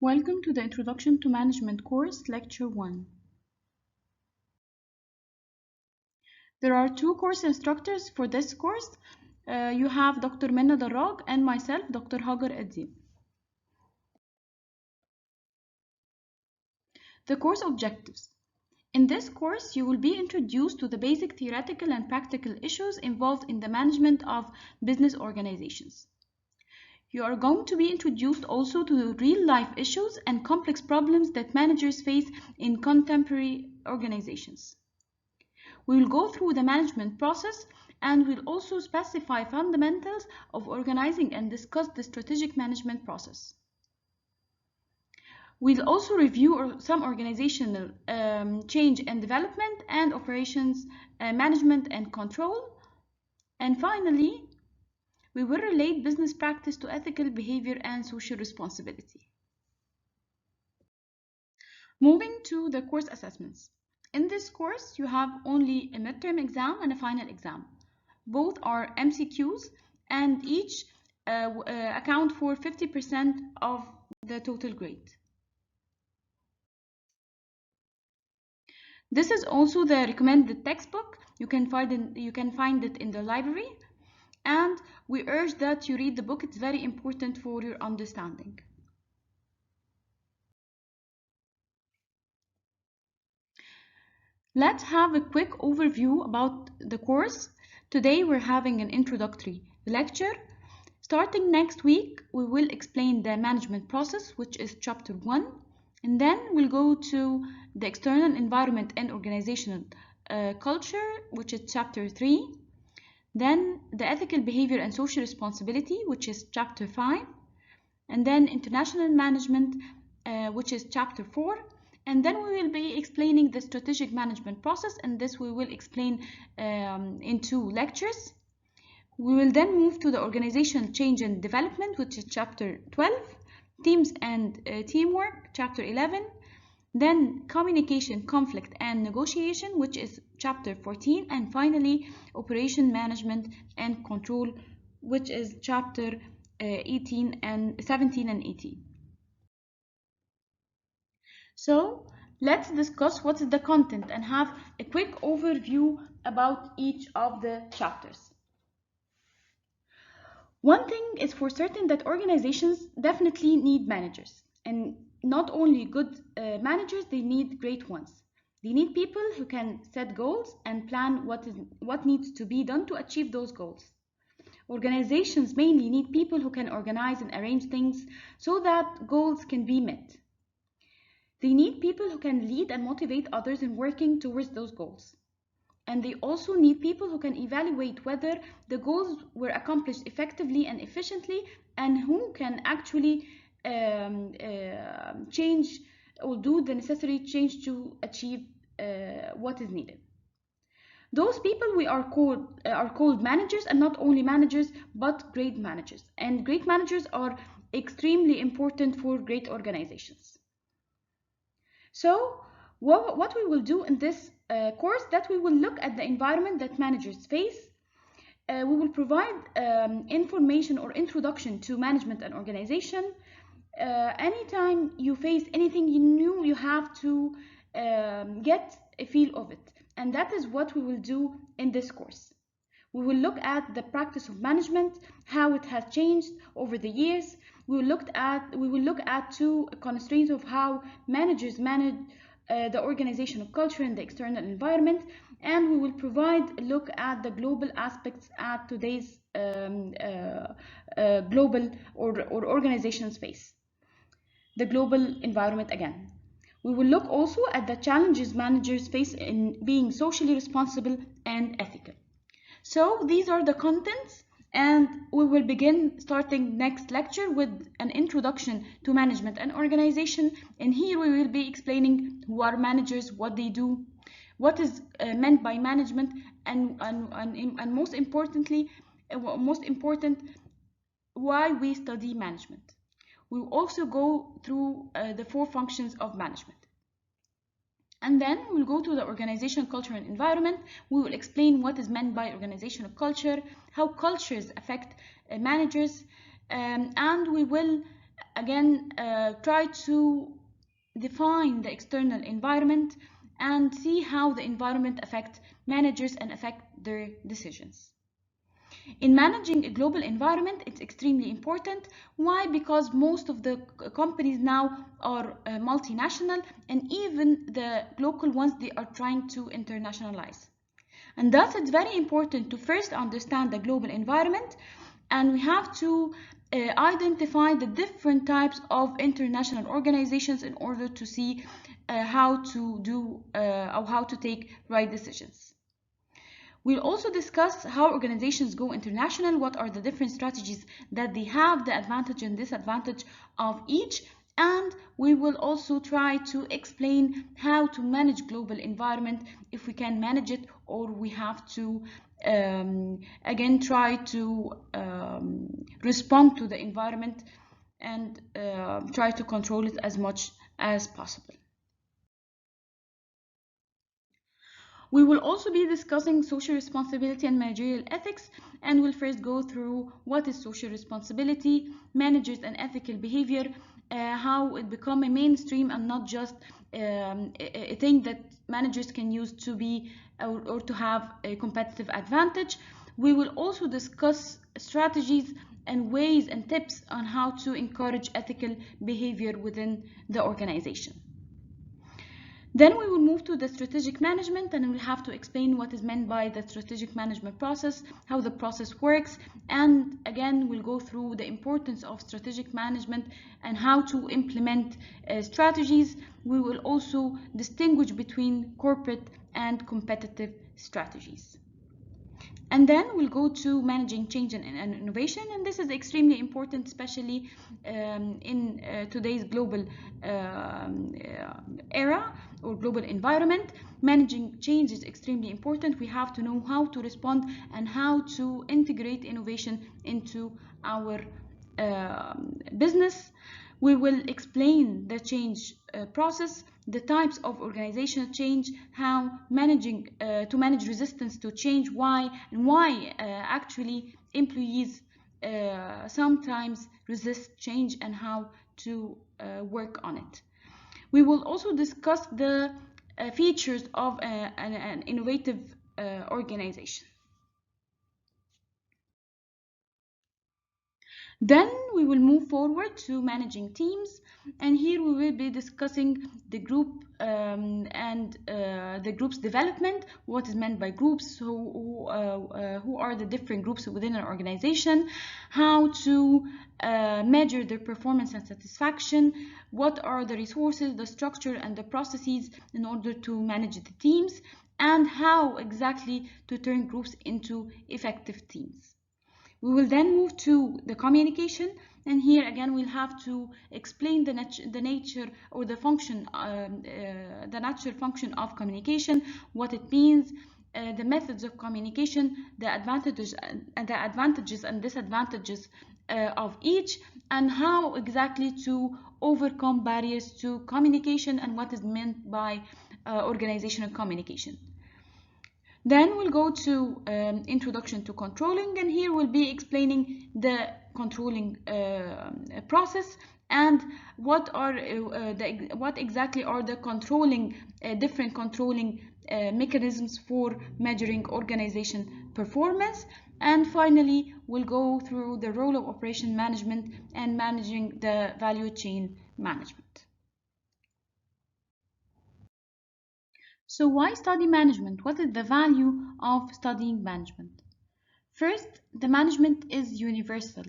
Welcome to the Introduction to Management course, Lecture 1. There are two course instructors for this course. You have Dr. Minna Darrag and myself, Dr. Hagar Adzim. The course objectives. In this course, you will be introduced to the basic theoretical and practical issues involved in the management of business organizations. You are going to be introduced also to real-life issues and complex problems that managers face in contemporary organizations. We will go through the management process and we'll also specify fundamentals of organizing and discuss the strategic management process. We'll also review some organizational change and development and operations management and control. And finally, we will relate business practice to ethical behavior and social responsibility. Moving to the course assessments. In this course, you have only a midterm exam and a final exam. Both are MCQs and each account for 50% of the total grade. This is also the recommended textbook. You can find it in the library, and we urge that you read the book. It's very important for your understanding. Let's have a quick overview about the course. Today we're having an introductory lecture. Starting next week, we will explain the management process, which is chapter 1, and then we'll go to the external environment and organizational culture, which is chapter 3. Then the ethical behavior and social responsibility, which is chapter 5. And then international management, which is chapter 4. And then we will be explaining the strategic management process, and this we will explain in 2 lectures. We will then move to the organizational change and development, which is chapter 12, teams and teamwork, chapter 11, then communication, conflict and negotiation, which is chapter 14, and finally operation management and control, which is chapter 17 and 18. So let's discuss what is the content and have a quick overview about each of the chapters. One thing is for certain that organizations definitely need managers, and not only good managers, they need great ones. They need people who can set goals and plan what needs to be done to achieve those goals. Organizations mainly need people who can organize and arrange things so that goals can be met. They need people who can lead and motivate others in working towards those goals. And they also need people who can evaluate whether the goals were accomplished effectively and efficiently, and who can actually change or do the necessary change to achieve what is needed. Those people are called managers, and not only managers but great managers. And great managers are extremely important for great organizations. So what we will do in this course, that we will look at the environment that managers face. We will provide information or introduction to management and organization. Anytime you face anything new, you have to get a feel of it. And that is what we will do in this course. We will look at the practice of management, how it has changed over the years. We will look at 2 constraints of how managers manage the organizational culture and the external environment, and we will provide a look at the global aspects at today's global or organization space, the global environment again. We will look also at the challenges managers face in being socially responsible and ethical. So these are the contents, and we will begin starting next lecture with an introduction to management and organization. And here we will be explaining who are managers, what they do, what is meant by management, and most important, why we study management. We will also go through the 4 functions of management. And then we'll go to the organizational culture and environment. We will explain what is meant by organizational culture, how cultures affect managers, and we will again try to define the external environment and see how the environment affects managers and affect their decisions. In managing a global environment, it's extremely important. Why? Because most of the companies now are multinational, and even the local ones, they are trying to internationalize. And thus it's very important to first understand the global environment, and we have to identify the different types of international organizations in order to see how to do or how to take right decisions. We'll also discuss how organizations go international, what are the different strategies that they have, the advantage and disadvantage of each, and we will also try to explain how to manage global environment, if we can manage it, or we have to again try to respond to the environment and try to control it as much as possible. We will also be discussing social responsibility and managerial ethics, and we'll first go through what is social responsibility, managers and ethical behavior, how it become a mainstream and not just a thing that managers can use to be or to have a competitive advantage. We will also discuss strategies and ways and tips on how to encourage ethical behavior within the organization. Then we will move to the strategic management, and we'll have to explain what is meant by the strategic management process, how the process works, and again we'll go through the importance of strategic management and how to implement strategies. We will also distinguish between corporate and competitive strategies. And then we'll go to managing change and innovation, and this is extremely important, especially in today's global era or global environment. Managing change is extremely important. We have to know how to respond and how to integrate innovation into our business. We will explain the change process, the types of organizational change, how to manage resistance to change, why actually employees sometimes resist change, and how to work on it. We will also discuss the features of an innovative organization. Then we will move forward to managing teams, and here we will be discussing the group and the group's development, what is meant by groups, who are the different groups within an organization, how to measure their performance and satisfaction, what are the resources, the structure and the processes in order to manage the teams, and how exactly to turn groups into effective teams. We will then move to the communication, and here again we'll have to explain the nature or the function, the natural function of communication, what it means, the methods of communication, the advantages and disadvantages of each, and how exactly to overcome barriers to communication and what is meant by organizational communication. Then we'll go to introduction to controlling, and here we'll be explaining the controlling process and what exactly are the controlling different controlling mechanisms for measuring organization performance. And finally, we'll go through the role of operation management and managing the value chain management. So why study management? What is the value of studying management? First, the management is universal.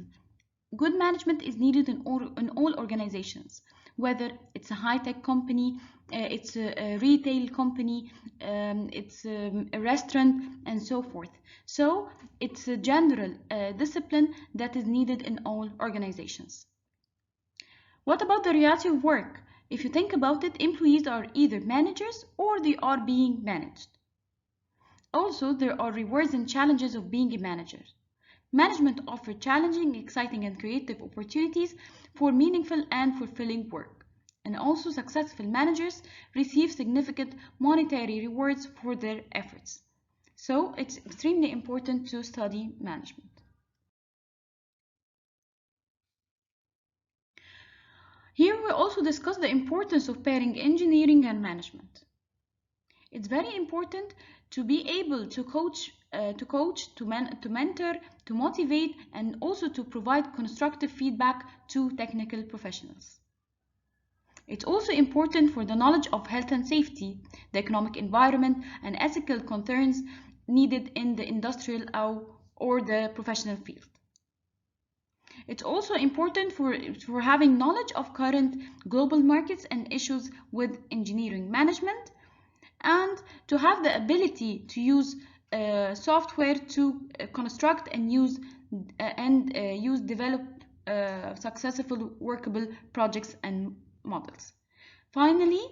Good management is needed in all organizations, whether it's a high-tech company, it's a retail company, it's a restaurant, and so forth. So it's a general discipline that is needed in all organizations. What about the reality of work? If you think about it, employees are either managers or they are being managed. Also, there are rewards and challenges of being a manager. Management offers challenging, exciting, and creative opportunities for meaningful and fulfilling work. And also, successful managers receive significant monetary rewards for their efforts. So, it's extremely important to study management. Here we also discuss the importance of pairing engineering and management. It's very important to be able to coach, to mentor, to motivate, and also to provide constructive feedback to technical professionals. It's also important for the knowledge of health and safety, the economic environment, and ethical concerns needed in the industrial or the professional field. It's also important for having knowledge of current global markets and issues with engineering management, and to have the ability to use software to construct and develop successful workable projects and models. Finally,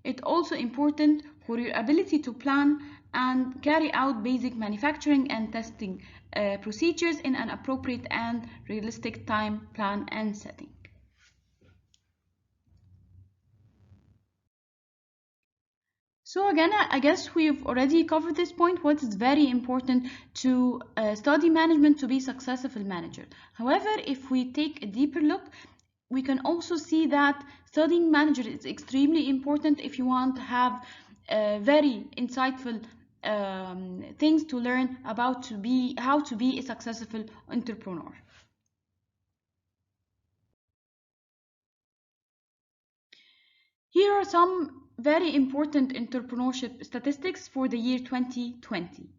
it's also important for your ability to plan and carry out basic manufacturing and testing procedures in an appropriate and realistic time plan and setting. So again, I guess we've already covered this point. What is very important to study management to be successful manager. However, if we take a deeper look, we can also see that studying manager is extremely important if you want to have very insightful things to learn about how to be a successful entrepreneur. Here are some very important entrepreneurship statistics for the year 2020.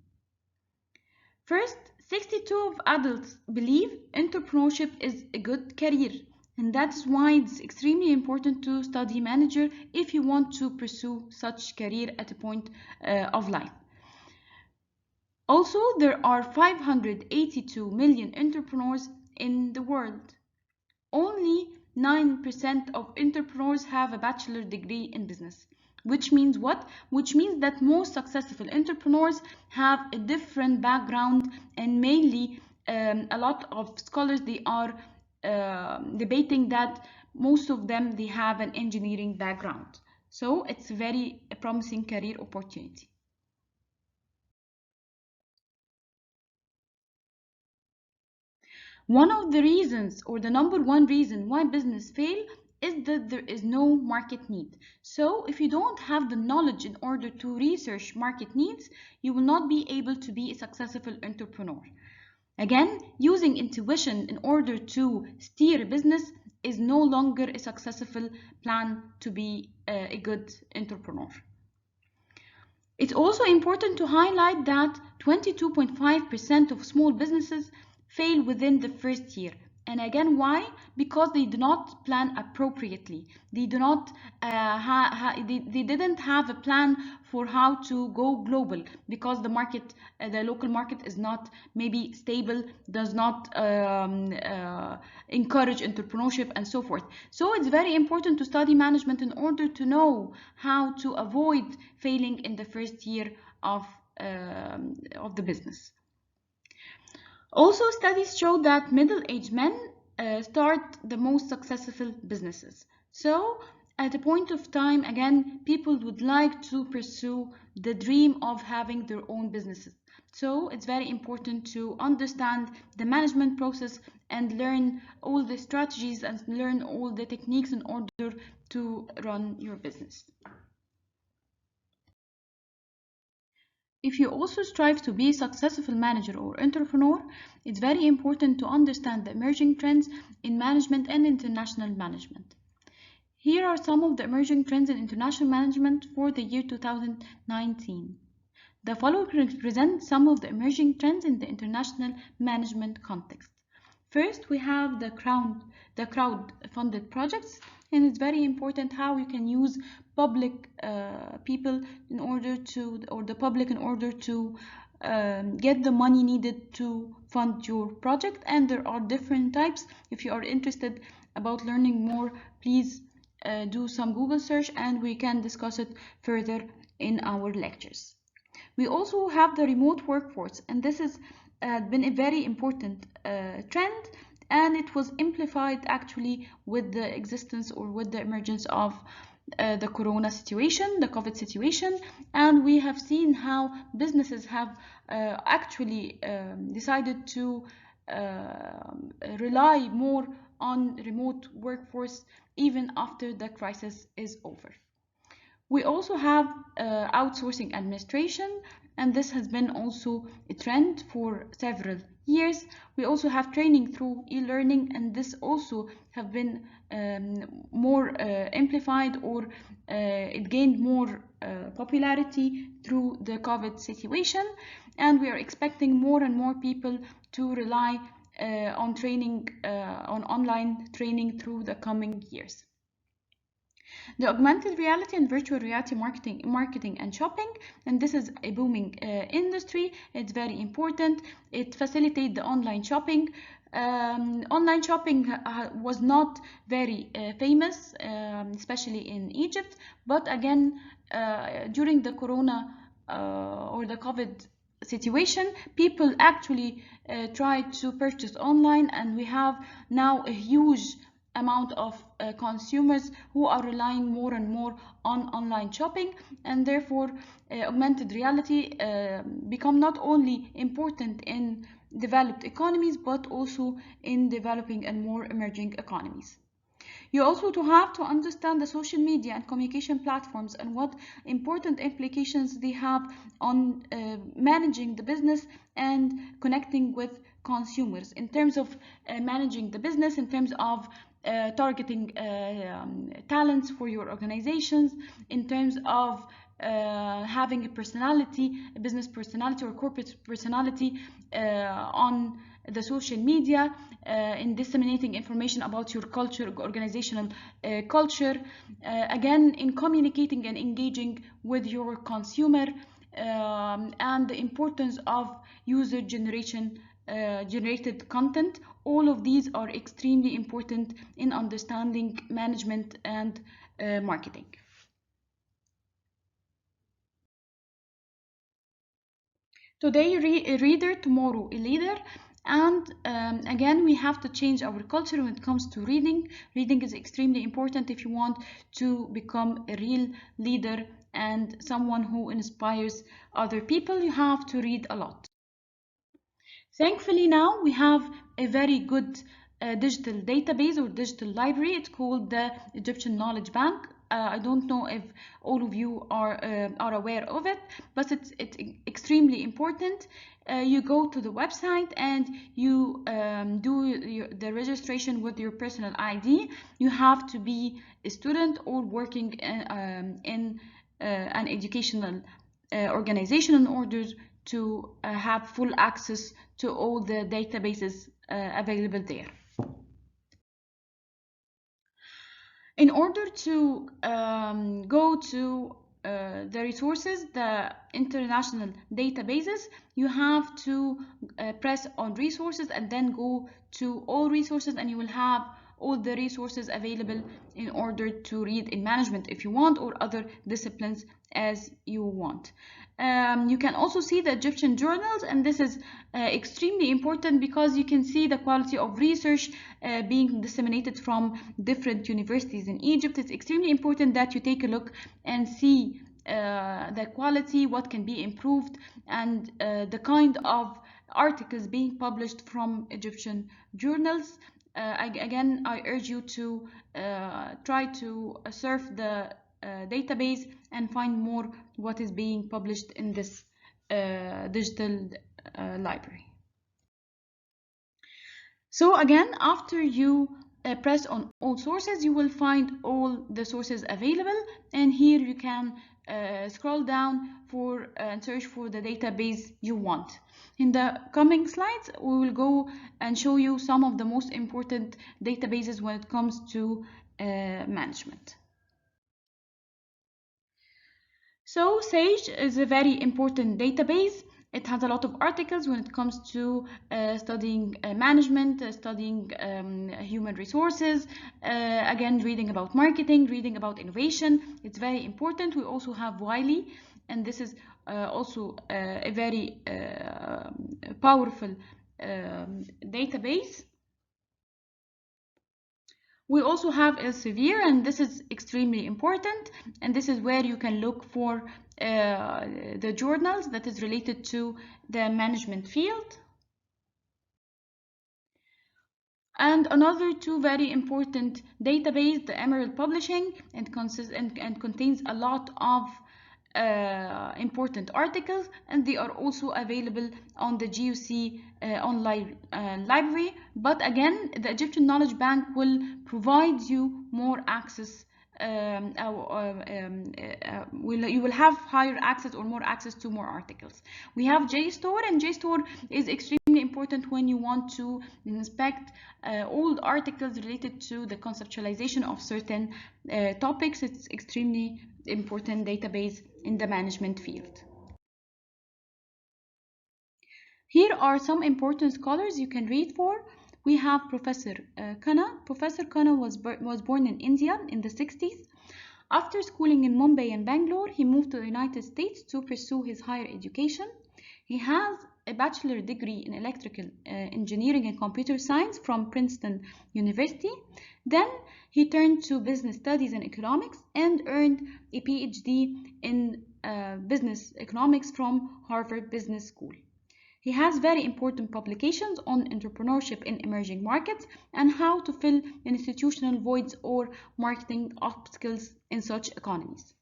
First, 62% of adults believe entrepreneurship is a good career, and that's why it's extremely important to study manager if you want to pursue such career at a point of life. Also, there are 582 million entrepreneurs in the world. Only 9% of entrepreneurs have a bachelor degree in business. Which means what? Which means that most successful entrepreneurs have a different background, and mainly a lot of scholars, they are debating that most of them, they have an engineering background. So it's very a promising career opportunity. One of the reasons, or the number one reason why business fail, is that there is no market need. So if you don't have the knowledge in order to research market needs, you will not be able to be a successful entrepreneur. Again, using intuition in order to steer a business is no longer a successful plan to be a good entrepreneur. It's also important to highlight that 22.5% of small businesses fail within the first year. And again, why? Because they do not plan appropriately. They didn't have a plan for how to go global, because the market, the local market is not maybe stable, does not encourage entrepreneurship and so forth. So it's very important to study management in order to know how to avoid failing in the first year of the business. Also, studies show that middle-aged men start the most successful businesses. So, at a point of time, again, people would like to pursue the dream of having their own businesses. So, it's very important to understand the management process and learn all the strategies and learn all the techniques in order to run your business. If you also strive to be a successful manager or entrepreneur, it's very important to understand the emerging trends in management and international management. Here are some of the emerging trends in international management for the year 2019. The following represent some of the emerging trends in the international management context. First, we have the crowd-funded projects, and it's very important how you can use public people in order to, or the public in order to get the money needed to fund your project. And there are different types. If you are interested about learning more, please do some Google search and we can discuss it further in our lectures. We also have the remote workforce, and this has been a very important trend, and it was amplified actually with the existence or with the emergence of the corona situation, the COVID situation, and we have seen how businesses have actually decided to rely more on remote workforce even after the crisis is over. We also have outsourcing administration, and this has been also a trend for several years. We also have training through e-learning, and this also have been more amplified, or it gained more popularity through the COVID situation, and we are expecting more and more people to rely on training, on online training through the coming years. The augmented reality and virtual reality marketing and shopping, and this is a booming industry. It's very important. It facilitates the online shopping. Online shopping was not very famous, especially in Egypt, but again, during the corona or the COVID situation, people actually tried to purchase online, and we have now a huge amount of consumers who are relying more and more on online shopping, and therefore augmented reality become not only important in developed economies but also in developing and more emerging economies. You also have to understand the social media and communication platforms and what important implications they have on managing the business and connecting with consumers in terms of managing the business, in terms of targeting talents for your organizations, in terms of having a personality, a business personality or corporate personality on the social media, in disseminating information about your culture, organizational culture, again in communicating and engaging with your consumer, and the importance of user generated content. All of these are extremely important in understanding management and marketing. Today a reader, tomorrow a leader. And again, we have to change our culture when it comes to reading. Reading is extremely important if you want to become a real leader and someone who inspires other people. You have to read a lot. Thankfully, now we have a very good digital database or digital library. It's called the Egyptian Knowledge Bank. I don't know if all of you are aware of it, but it's extremely important. You go to the website and you do the registration with your personal ID. You have to be a student or working in an educational organization in order to have full access to all the databases available there. In order to go to the resources, the international databases, you have to press on resources and then go to all resources, and you will have all the resources available in order to read in management if you want, or other disciplines as you want. You can also see the Egyptian journals, and this is extremely important because you can see the quality of research being disseminated from different universities in Egypt. It's extremely important that you take a look and see the quality, what can be improved, and the kind of articles being published from Egyptian journals. Again, I urge you to try to surf the database and find more what is being published in this digital library. So again, after you press on all sources, you will find all the sources available, and here you can scroll down for and search for the database you want. In the coming slides, we will go and show you some of the most important databases when it comes to management. So SAGE is a very important database. It has a lot of articles when it comes to studying management, studying human resources, again, reading about marketing, reading about innovation. It's very important. We also have Wiley, and this is also a very powerful database. We also have Elsevier, and this is extremely important, and this is where you can look for the journals that is related to the management field. And another two very important database, the Emerald Publishing, and contains a lot of important articles, and they are also available on the GUC online library. But again, the Egyptian Knowledge Bank will provide you more access. You will have higher access or more access to more articles. We have JSTOR, and JSTOR is extremely important when you want to inspect old articles related to the conceptualization of certain topics. It's extremely important database in the management field. Here are some important scholars you can read for. We have Professor Khanna. Professor Khanna was born in India in the 60s. After schooling in Mumbai and Bangalore, he moved to the United States to pursue his higher education. He has a bachelor degree in electrical engineering and computer science from Princeton University. Then he turned to business studies and economics and earned a PhD in business economics from Harvard Business School. He has very important publications on entrepreneurship in emerging markets and how to fill institutional voids or marketing obstacles in such economies.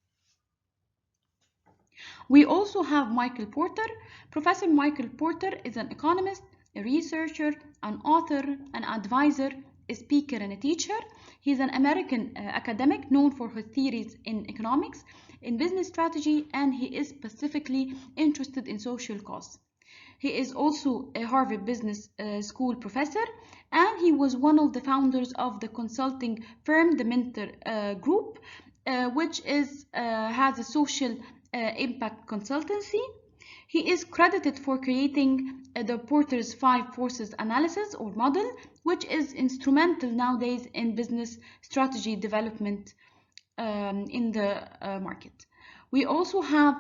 We also have Michael Porter. Professor Michael Porter is an economist, a researcher, an author, an advisor, a speaker, and a teacher. He's an American academic known for his theories in economics, in business strategy, and he is specifically interested in social cause. He is also a Harvard Business School professor, and he was one of the founders of the consulting firm, the Mentor Group, which has a social impact consultancy. He is credited for creating the Porter's 5 forces analysis or model, which is instrumental nowadays in business strategy development in the market. We also have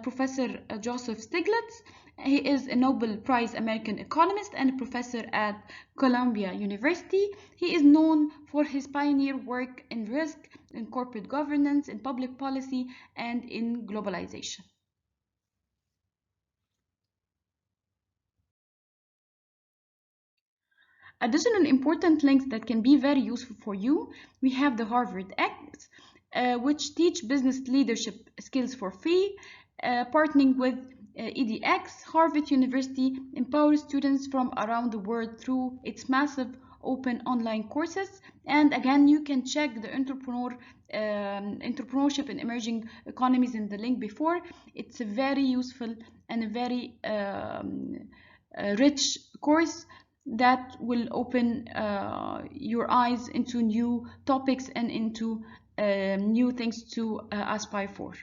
Professor Joseph Stiglitz. He is a Nobel Prize American economist and a professor at Columbia University. He is known for his pioneer work in risk, in corporate governance, in public policy, and in globalization. Additional important links that can be very useful for you, we have the Harvard X, which teach business leadership skills for free, partnering with EDX. Harvard University empowers students from around the world through its massive open online courses. And again, you can check the entrepreneurship in emerging economies in the link before. It's a very useful and a very rich course that will open your eyes into new topics and into new things to aspire for.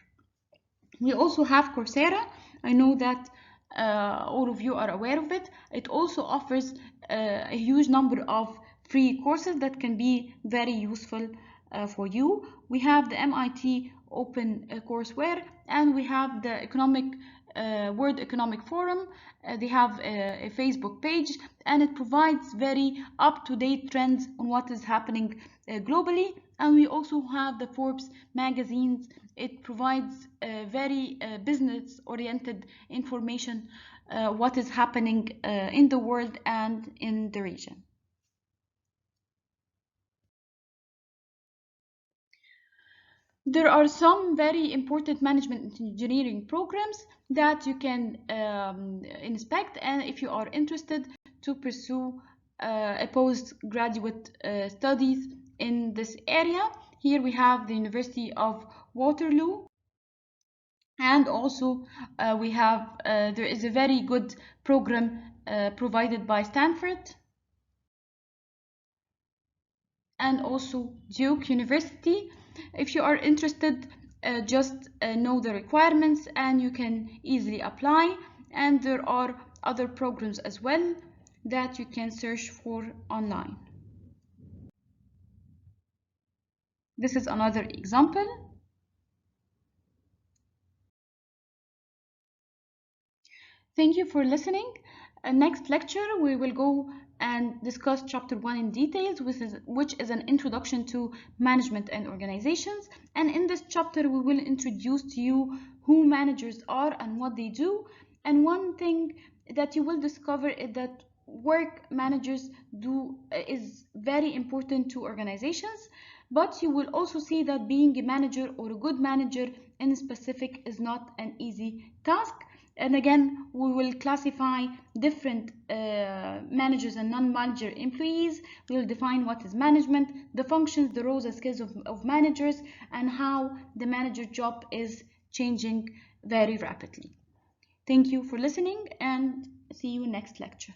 We also have Coursera. I know that all of you are aware of it. It also offers a huge number of free courses that can be very useful for you. We have the MIT Open Courseware, and we have the World Economic Forum. They have a Facebook page, and it provides very up-to-date trends on what is happening globally. And we also have the Forbes magazines. It provides very business-oriented information, what is happening in the world and in the region. There are some very important management engineering programs that you can inspect, and if you are interested to pursue a postgraduate studies in this area, here we have the University of Waterloo, and also we have there is a very good program provided by Stanford and also Duke University. If you are interested, just know the requirements and you can easily apply. And there are other programs as well that you can search for online. This is another example. Thank you for listening. Next lecture, we will go and discuss chapter 1 in details, which is an introduction to management and organizations. And in this chapter, we will introduce to you who managers are and what they do. And one thing that you will discover is that work managers do is very important to organizations, but you will also see that being a manager or a good manager in specific is not an easy task. And again, we will classify different managers and non-manager employees. We will define what is management, the functions, the roles and skills of managers, and how the manager job is changing very rapidly. Thank you for listening, and see you next lecture.